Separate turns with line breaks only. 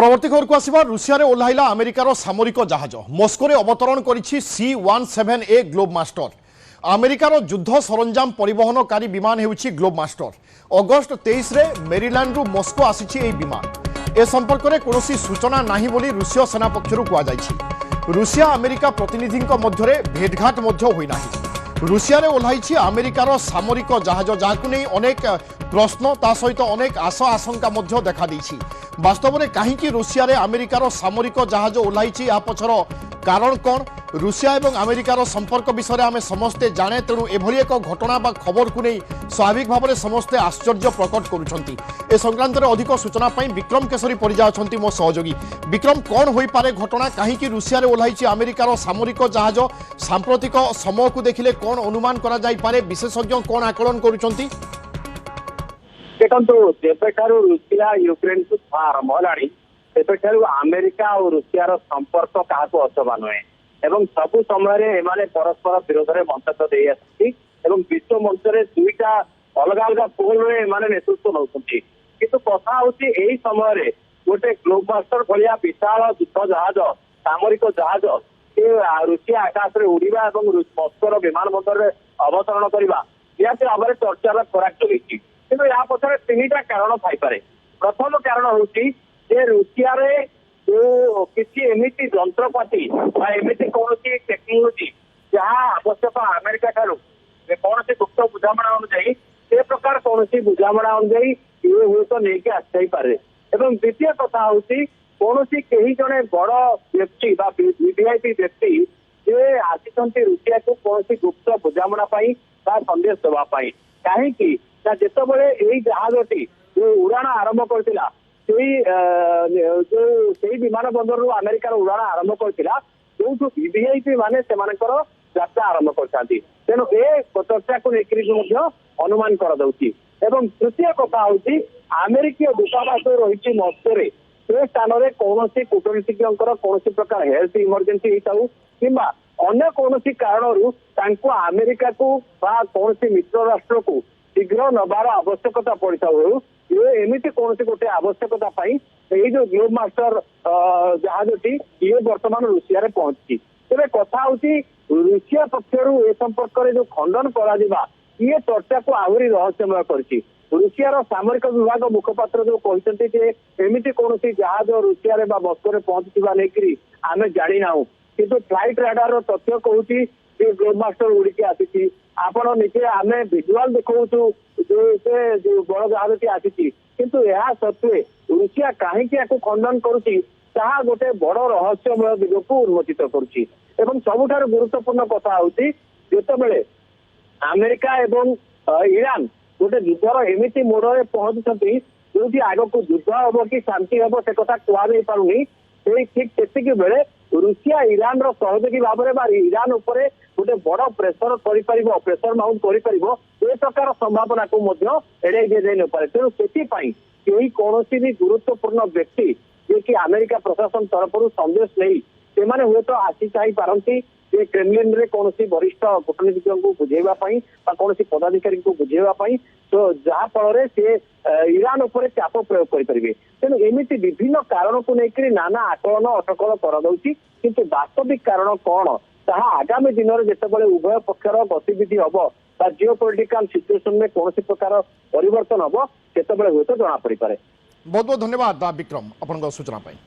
परवर्ती खबर को आसवा रुषिया रे ओह्लाइला अमेरिकार सामरिक जहाज मस्को रे अवतरण करिछि C-17A ग्लोब मास्टर। अमेरिकार युद्ध सरंजाम परिवहनकारी विमान हेउछि ग्लोब मास्टर। अगस्त 23 रे मेरीलैंड रु मस्को आसिछि एही विमान। ए संपर्क रे कोनोसी सूचना नाही बोली रूसीय सेना पक्षरु कुआ जाइछि। रुषिया अमेरिका प्रतिनिधिंक मध्यरे भेटघाट मध्य होई नाही। रुषिया रे ओह्लाइछि अमेरिकार सामरिक जहाज जाहाकु नै अनेक प्रश्न ता सहित अनेक आशा आशंका मध्य देखा देइछि। वास्तव में कहीं रुषिया रे अमेरिकार सामरिक जहाज ओह्लाइछि या पछर कारण कौन रुषिया और अमेरिकार संपर्क विषय आम समस्ते जाने तेणु एभली एक घटना बा खबर को नहीं स्वाभाविक भाव में समस्ते आश्चर्य प्रकट करुछंती। ए संक्रांत में अधिक सूचना पाई विक्रम केसरी परिजा अछंती मो सहयोगी। विक्रम कौन होई पारे घटना कहीं रुषिया रे ओह्लाइछि अमेरिकार सामरिक जहाज सांप्रतिक समय को देखिले कौन अनुमान करा जाई पारे विशेषज्ञ कौन आकलन करुछंती?
देखो जेबेठारू रुषिया यूक्रेन को आरंभ होलानी सेबेठारू अमेरिका और रुषियार संपर्क क्या अचबा नुहे एवं सबु समय परस्पर विरोध में मंतव्य दे आसुच्ची एवं विश्व मंच में दुईटा अलग अलग पोल में नेतृत्व नौ किंतु कथा हूँ यही समय गोटे ग्लोब मास्टर भाया विशाल युद्ध जहाज सामरिक जहाज रुषिया आकाश में उड़ा और मस्कोर विमान बंदर में अवतरण करने निहती भाव में चर्चार खोराक चली किंतु या पछरे तीनटा कारण थाईपारे। प्रथम कारण होची जे रुषिया रे जो किसी एमिति जंत्रपाति बा एमिति कोनोसी टेक्नोलोजी जहाँ आवश्यक अमेरिका ठारू कौन गुप्त बुझामणा अनुଯାयी से प्रकार कौन बुझामणा अनुଯାयी ये हुए तो नहीं आसई पारे। एवं द्वितीय कथा होची कौनसी कहीं जड़े बड़ व्यक्ति बा वीवीआईपी व्यक्ति जे आसिछंती रुषिया को कौन गुप्त बुझामणा पाई बा संदेश देवा पाई कहीं जितेबाला यही जहाजटी जो उड़ाण आरंभ करथिला जो विमान बंदर रु अमेरिकार उड़ाण आरंभ करथिला जो वीवीआईपी माने सेमानकर यात्रा आरंभ करथांती तेणु ए चर्चा को लेकर अनुमान कर दउची। एवं तृतीय कथा होची अमेरिकीय दूतावास रही मस्को रे से स्थान में कौन कूटनीतिज्ञर कौन प्रकार हेल्थ इमरजेंसी होता किंबा अन्य कौन कारण अमेरिका को बा कौन मित्र राष्ट्र को शीघ्र नबार आवश्यकता पड़ता हो एमती कौन गोटे आवश्यकता यही जो ग्लोब मास्टर जहाजटी ये बर्तमान रुषिया रे पहुंची तेरे कथा होची रुषिया पक्षर ए संपर्क में जो खंडन करा ये चर्चा को आहरी रहस्यमय करछि। रुषियार सामरिक विभाग मुखपात्र जो कहते एमती कौन जहाज रुषिया रे बा मस्को रे पहुंचवा लेकिन आम जानी ना किंतु फ्लाइट राडार तथ्य कहूँ ग्लोब मास्टर उड़िकी आसी आपण निजे आम विजुआल देखु जो बड़ जहाज आसी किंतु यह सत्वे रुषिया कहीं खंडन करुच्ची गोटे बड़ रहस्यमय दिग को उन्मोचित करुच्ची। एवं सबुठार गुरुत्वपूर्ण कथा होची जेतेबेले अमेरिका एवं ईरान गोटे युद्धर एमिति मोड़ में पहुंचुंट जो आग को युद्ध हम कि शांति हम से कथा कहुई पारुनी ठीक से बेले रुषिया ईरान सहयोगी भाव में ईरान उपरे गोटे बड़ प्रेसर प्रेसर माउंट कर प्रकार संभावना को एड़े जाई न पारे। तेणु से कौन भी गुरुत्वपूर्ण व्यक्ति जे कि अमेरिका प्रशासन तरफ संदेश नहीं से हुए तो आसी चाह पारती क्रेमलिन रे कौन वरिष्ठ कूटनीतिज्ञ को बुझेवा कौन पदाधिकारी को बुझेवा तो जहाँ फल से ईरान उपर चाप प्रयोग करेंगे। तेणु एमती विभिन्न कारण को लेकर नाना आकलन अटकल कर वास्तविक कारण कौन ताहा आगामी दिन में जितेबाला उभय पक्षर गतिविधि हम जिओ पॉलिटिकल सिचुएशन में कौन प्रकार परिवर्तन हम से हुए तो जना पड़ पारे।
बहुत बहुत धन्यवाद विक्रम अपन सूचना पाई।